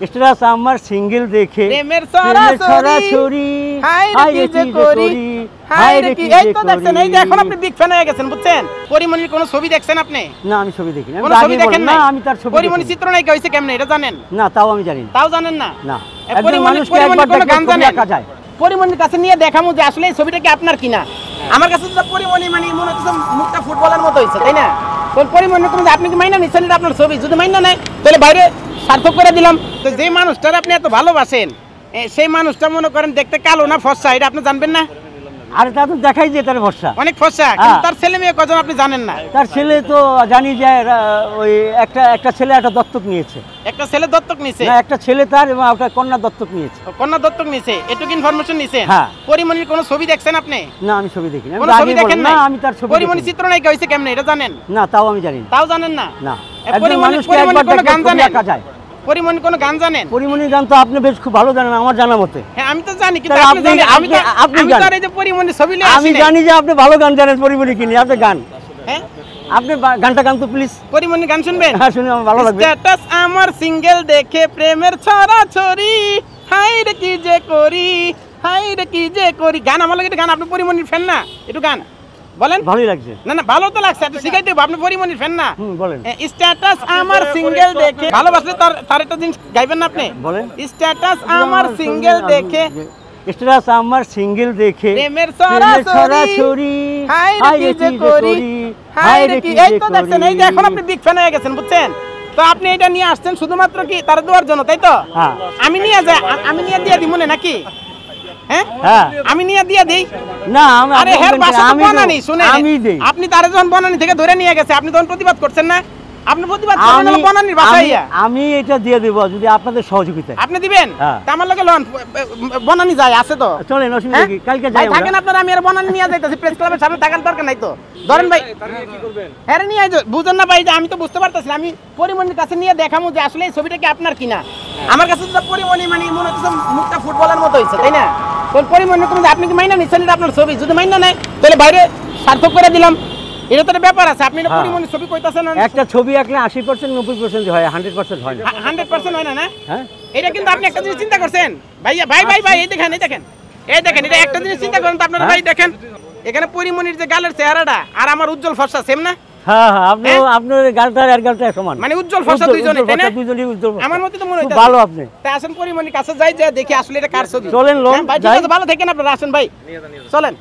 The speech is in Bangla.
স্ট্যাটাস আমার সিঙ্গেল দেখে প্রেমের ছড়াছড়ি হাই রে কি যে করি হাই রে কি এই তো দেখছেন এই যে এখন আপনি বিগ ফ্যান হয়ে গেছেন বুঝছেন পরিমণির কোন ছবি দেখছেন আপনি না আমি ছবি দেখিনি কোন ছবি দেখেন না আমি তার ছবি পরিমণি চিত্রনায়িকা হইছে কেমনে এটা জানেন না তাও আমি জানি তাও জানেন না না পরিমণির কোন গান জানেন পরিমণির কাছে নিয়ে দেখামু যে আসলে এই ছবিটা কি আপনার কিনা আমার কাছে তো পরিমণি মানে মনে হচ্ছে মুখটা ফুটবলের মতো হইছে তাই না কোন পরিমণি কোন আপনি কি মাইনা নিছেন এটা আপনার ছবি যদি মাইনা নাই তাহলে বাইরে সার্থক করে দিলাম তো যে মানুষটার আপনি এত ভালোবাসেন সেই মানুষটা মনে করেন দেখতে কালো না ফর্সা এটা আপনি জানবেন না আরে তা তো দেখাই যে তার ফর্সা অনেক ফর্সা কিন্তু তার ছেলে মেয়ে কজন আপনি জানেন না তার ছেলে তো জানি যে ওই একটা ছেলে একটা দত্তক নিয়েছে একটা ছেলে দত্তক নিয়েছে না একটা ছেলে তার এবং একটা কন্যা দত্তক নিয়েছে কন্যা দত্তক নিয়েছে এটুকু ইনফরমেশন নিয়েছে হ্যাঁ পরিমণির কোন ছবি দেখছেন আপনি না আমি ছবি দেখিনি কোন ছবি দেখেন না আমি তার ছবি পরিমণি চিত্রনায়িকা হইছে কেমনে এটা জানেন না তাও আমি জানি তাও জানেন না না পরিমণি কোন গান জানেন পরিমণি কোন গান জানেন পরিমণির গান তো আপনি বেশ খুব ভালো জানেন আমার জানা মতে হ্যাঁ আমি তো জানি কিন্তু আপনি জানেন আমি তো এই যে পরিমণি ছবি নিয়ে আমি জানি যে আপনি ভালো গান জানেন পরিমণি কিনি আপনি গান হ্যাঁ আপনি গানটা গান তো প্লিজ পরিমণি গান শুনবেন হ্যাঁ শুনে আমার ভালো লাগবে স্ট্যাটাস আমার সিঙ্গেল দেখে প্রেমের ছড়াছড়ি হাই রে কি যে করি হাই রে কি যে করি গান আমার লাগে গান আপনি পরিমণির ফ্যান না একটু গান বলেন ভালোই লাগছে না না ভালো তো লাগছে একটু শিখাই দেব আপনি পরিমণির ফ্যান না বলেন স্ট্যাটাস আমার সিঙ্গেল দেখে ভালোবাসলে তার একটা দিন গাইবেন না আপনি বলেন স্ট্যাটাস আমার সিঙ্গেল দেখে স্ট্যাটাস আমার সিঙ্গেল দেখে প্রেমের ছড়াছড়ি হাই রে কি যে করি হাই রে কি এই তো দেখছেন এই যে এখন আপনি বিগ ফ্যান হয়ে গেছেন বুঝছেন তো আপনি এটা নিয়ে আসছেন শুধুমাত্র কি তার দেওয়ার জন্য তাই তো হ্যাঁ আমি নিয়ে দিয়ে দিই মনে নাকি হ্যাঁ আমি নিয়ে দিয়ে দেই না আরে হের বাসা তো বনানি শুনেন আপনি তারে যখন বনানি থেকে ধরে নিয়ে গেছে আপনি তখন প্রতিবাদ করছেন না আপনি প্রতিবাদ করেন না বনানির বাসায় আমি এটা দিয়ে দেব যদি আপনাদের সহযোগিতা আপনি দিবেন তা আমার লগে লন বনানি যায় আছে তো চলেন অসুবিধা কি কালকে যাই আমরা থাকেন আপনারা আমি আর বনানি নিয়ে যাইতাছি প্রেস ক্লাবের সামনে থাকার দরকার নাই তো ধরেন ভাই কি করবেন হ্যাঁ নিয়ে আইছো বুঝেন না ভাই যে আমি তো বুঝতে পারতাছি আমি পরিমণির কাছে নিয়ে দেখামু যে আসলে এই ছবিটা কি আপনার কিনা আমার কাছে তো পরিমণি মানে মনে হচ্ছে মুখটা ফুটবলের মতো হইছে তাই না কোন পরিমণি কোন আপনি কি মাইনা নিছেন এটা আপনার ছবি যদি মাইনা নাই তাহলে বাইরে সার্থক করে দিলাম এটা তো ব্যাপার আছে আপনি পরিমণির ছবি কইতাছেন একটা ছবি আঁকলে 80% 90% হয় 100% হয় না 100% হয় না না হ্যাঁ এটা কিন্তু আপনি একটা জিনিস চিন্তা করছেন ভাইয়া ভাই এই দেখেন এটা একটা জিনিস চিন্তা করেন তো আপনারা ভাই দেখেন এখানে পরিমণির যে গালের চেহারাটা আর আমার উজ্জ্বল ফর্সা সেম না হ্যাঁ আপনি আপনার গালটা আর গালটা সমান মানে উজ্জ্বল ফর্সা দুইজনে তাই না দুইজনই উজ্জ্বল আমার মতে তো মনে হইতাছে ভালো আপনি তাই আসেন পরিমণির কাছে যাই দেখি আসলে এটা কার ছবি চলেন লোন ভাই ঠিক আছে ভালো থাকেন আপনারা আসেন ভাই চলেন